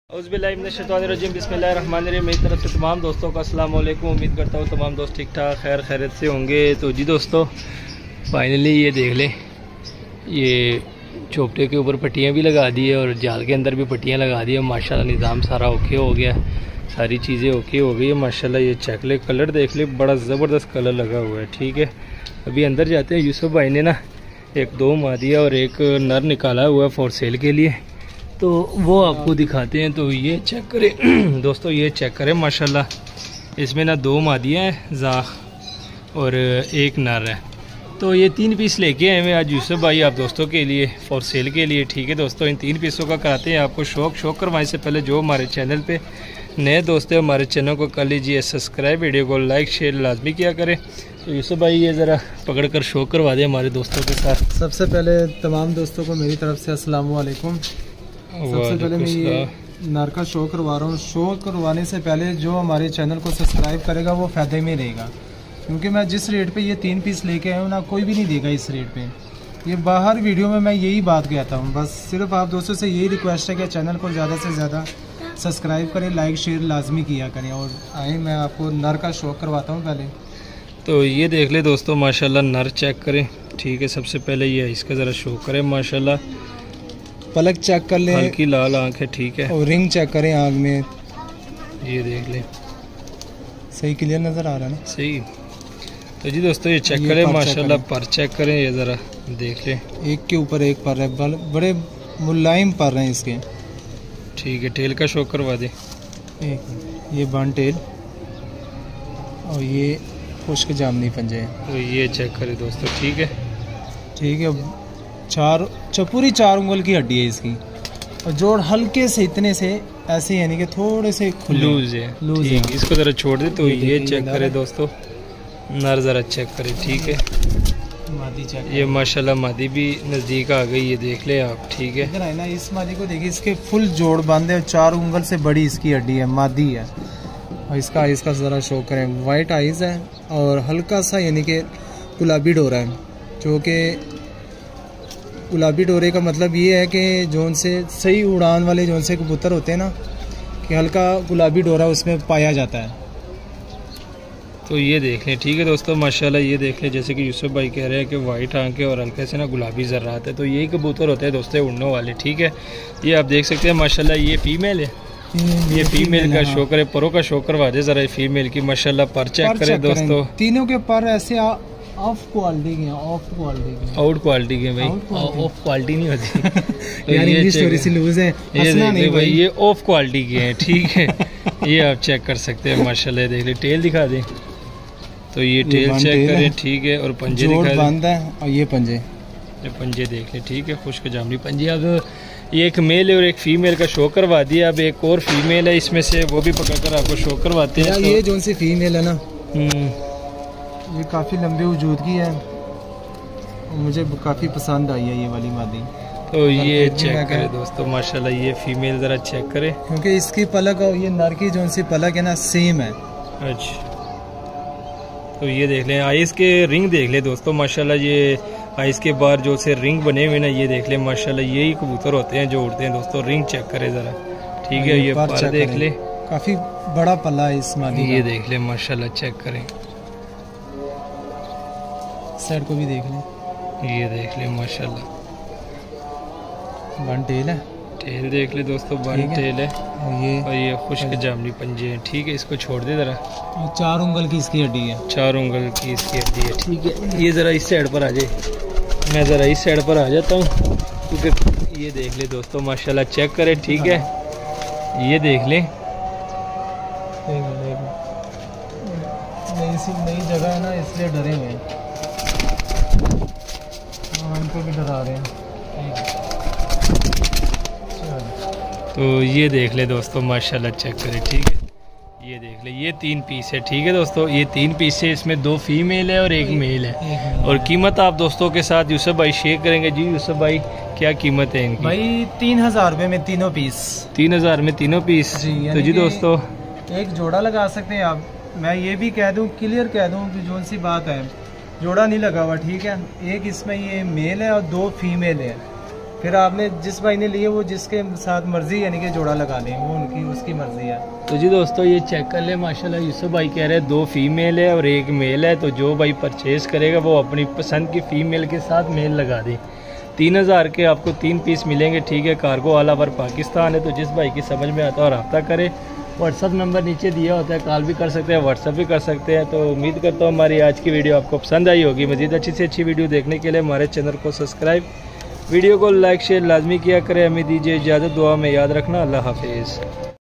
औज़ुबिल्लाहिमिनश्शैतानिर्रजीम बिस्मिल्लाहिर्रहमानिर्रहीम। मेरी तरफ से तमाम दोस्तों का अस्सलाम वालेकुम। उम्मीद करता हूँ तमाम दोस्त ठीक ठाक खैर खैरियत से होंगे। तो जी दोस्तों, फाइनली ये देख लें, ये चोपटे के ऊपर पट्टियाँ भी लगा दी है और जाल के अंदर भी पट्टियाँ लगा दी है। माशाल्लाह निज़ाम सारा ओके हो गया, सारी चीज़ें ओके हो गई है माशाल्लाह। ये चेक ले, कलर देख ले, बड़ा ज़बरदस्त कलर लगा हुआ है। ठीक है, अभी अंदर जाते हैं। यूसुफ भाई ने ना एक दो मादिया और एक नर निकाला हुआ है फॉर सेल के लिए, तो वो आपको दिखाते हैं। तो ये चेक करें दोस्तों, ये चेक करें माशाल्लाह, इसमें ना दो मादियाँ हैं ज़ाख और एक नर है। तो ये 3 पीस लेके आए हैं आज यूसुफ भाई आप दोस्तों के लिए फॉर सेल के लिए। ठीक है दोस्तों, इन 3 पीसों का कराते हैं आपको शौक करवाने से पहले जो हमारे चैनल पे नए दोस्त हैं हमारे चैनल को कर लीजिए सब्सक्राइब, वीडियो को लाइक शेयर लाजमी किया करें। तो यूसुफ भाई ये ज़रा पकड़ कर शो करवा दें हमारे दोस्तों के साथ। सबसे पहले तमाम दोस्तों को मेरी तरफ से अस्सलाम वालेकुम। सबसे पहले मैं ये नर का शो करवा रहा हूँ। शो करवाने से पहले जो हमारे चैनल को सब्सक्राइब करेगा वो फ़ायदे में रहेगा, क्योंकि मैं जिस रेट पे ये 3 पीस लेके आया हूँ ना, कोई भी नहीं देगा इस रेट पे। ये बाहर वीडियो में मैं यही बात कहता हूँ, बस सिर्फ आप दोस्तों से यही रिक्वेस्ट है कि चैनल को ज़्यादा से ज़्यादा सब्सक्राइब करें, लाइक शेयर लाजमी किया करें। और आए मैं आपको नर का शो करवाता हूँ पहले। तो ये देख ले दोस्तों माशाल्लाह, नर चेक करें। ठीक है, सबसे पहले ये इसका ज़रा शो करें माशाल्लाह। पलक चेक कर लें, हल्की लाल आँख है। ठीक है, और रिंग चेक करें आँख में। ये देख ले, सही क्लियर नज़र आ रहा है ना? सही। तो जी दोस्तों ये चेक करें माशाल्लाह, पर चेक करें, ये ज़रा देख लें। एक के ऊपर एक पर है, बड़े मुलायम पर हैं इसके। ठीक है, टेल का शो करवा दे। एक ये बन टेल और ये खुश्क जामनी पंजे हैं। तो ये चेक करें दोस्तों। ठीक है, ठीक है, पूरी 4 उंगल की हड्डी है इसकी, और जोड़ हल्के से इतने से ऐसे, यानी कि थोड़े से लूज है। ठीक है, इसको ज़रा छोड़ दे। तो ये चेक करें दोस्तों, नर ज़रा चेक करें। ठीक है, मादी चेक, ये माशाल्लाह मादी भी नज़दीक आ गई, ये देख ले आप। ठीक है, इधर है ना, इस मादी को देखिए, इसके फुल जोड़ बांधे और 4 उंगल से बड़ी इसकी हड्डी है, मादी है। और इसका आइज़ का ज़रा शो करें, वाइट आइज़ है और हल्का सा यानी कि गुलाबी डोरा है, जो कि गुलाबी डोरे का मतलब ये है कि जोन से सही उड़ान वाले जोन से कबूतर होते हैं ना, कि हल्का गुलाबी डोरा उसमें पाया जाता है। तो ये देख लें। ठीक है दोस्तों माशाल्लाह, ये देख लें, जैसे कि यूसुफ भाई कह रहे हैं कि वाइट आंखें और हल्के से ना गुलाबी ज़र्रात है, तो यही कबूतर होते हैं दोस्तों उड़ने वाले। ठीक है, ये आप देख सकते हैं माशाल्लाह, ये फीमेल है। ये फीमेल का शो करे, परों का शो करवा दे ज़रा फीमेल की माशाल्लाह। पर चेक करें दोस्तों, तीनों के पर ऐसे ऑफ क्वालिटी के, ऑफ क्वालिटी के, आउट क्वालिटी के भाई, ऑफ क्वालिटी नहीं होती। तो यार इंग्लिश थोड़ी सी लूज है, ये देख भाई, ये ऑफ क्वालिटी के हैं। ठीक है, ये आप चेक कर सकते हैं माशाल्लाह। देख ले, टेल दिखा दें। तो ये टेल चेक करें। ठीक है, और पंजे दिखा दें। और ये पंजे, ये पंजे देख ले। ठीक है, खुश्क जामनी पंजे। अब ये एक मेल है और एक फीमेल का शो करवा दिया। अब एक और फीमेल है इसमें से, वो भी पकड़कर आपको शो करवाते हैं। ये जो सी फीमेल है ना, ये काफ़ी लंबे वजूद की है और मुझे काफ़ी पसंद आई है ये वाली मादी। तो ये चेक करें दोस्तों माशाल्लाह, ये फीमेल ज़रा चेक करें, क्योंकि इसकी पलक और ये नर की जो सी पलक है ना, सेम है। अच्छा, तो ये देख लें, आइस के रिंग देख ले दोस्तों माशाल्लाह। ये आइस के बाहर जो से रिंग बने हुए ना, ये देख ले माशाल्लाह, यही कबूतर होते हैं जो उड़ते हैं दोस्तों। रिंग चेक करें ज़रा। ठीक है, ये पर देख ले, काफ़ी बड़ा पल्ला है इस मादी का। ये देख ले माशाल्लाह, चेक करें। साइड को भी देख लें, ये देख ले माशाल्लाह, वन टेल है। टेल देख ले दोस्तों, वन टेल है। और ये खुश्क जामनी पंजे हैं। ठीक है, इसको छोड़ दे ज़रा। 4 उंगल की इसकी हड्डी है, 4 उंगल की इसकी हड्डी है। ठीक है, ये ज़रा इस साइड पर आ जाए, मैं ज़रा इस साइड पर आ जाता हूँ, क्योंकि ये देख ले दोस्तों माशाल्लाह, चेक करें। ठीक है, ये देख लें, नई जगह है ना, इसलिए डरे हुए हैं, हमको भी डरा रहे हैं। तो ये देख ले दोस्तों माशाल्लाह, चेक करें। ठीक है, ये देख ले, ये 3 पीस है। ठीक है दोस्तों, ये 3 पीस है, इसमें 2 फीमेल है और 1 मेल है। और कीमत आप दोस्तों के साथ यूसुफ भाई शेयर करेंगे। जी यूसुफ भाई, क्या कीमत है इनकी? भाई 3000 रुपये में तीनों पीस। 3000 में तीनों पीस। तो जी दोस्तों, एक जोड़ा लगा सकते हैं आप। मैं ये भी कह दूं, क्लियर कह दूं कि जो सी बात है, जोड़ा नहीं लगा हुआ। ठीक है, एक इसमें ये मेल है और 2 फीमेल है। फिर आपने जिस भाई ने लिए वो जिसके साथ मर्जी यानी कि जोड़ा लगा लें, वो उनकी उसकी मर्जी है। तो जी दोस्तों ये चेक कर ले, माशाल्लाह यूसुफ भाई कह रहे हैं 2 फीमेल है और 1 मेल है। तो जो भाई परचेज़ करेगा वो अपनी पसंद की फ़ीमेल के साथ मेल लगा दे। 3000 के आपको 3 पीस मिलेंगे, ठीक है। कार्गो ऑल ओवर पाकिस्तान है। तो जिस भाई की समझ में आता है रब्ता करे। व्हाट्सअप नंबर नीचे दिया होता है, कॉल भी कर सकते हैं, व्हाट्सअप भी कर सकते हैं। तो उम्मीद करता हूँ हमारी आज की वीडियो आपको पसंद आई होगी। मज़ीद अच्छी से अच्छी वीडियो देखने के लिए हमारे चैनल को सब्सक्राइब, वीडियो को लाइक शेयर लाजमी किया करें। हमें दीजिए इजाज़त, दुआ में याद रखना। अल्लाह हाफिज़।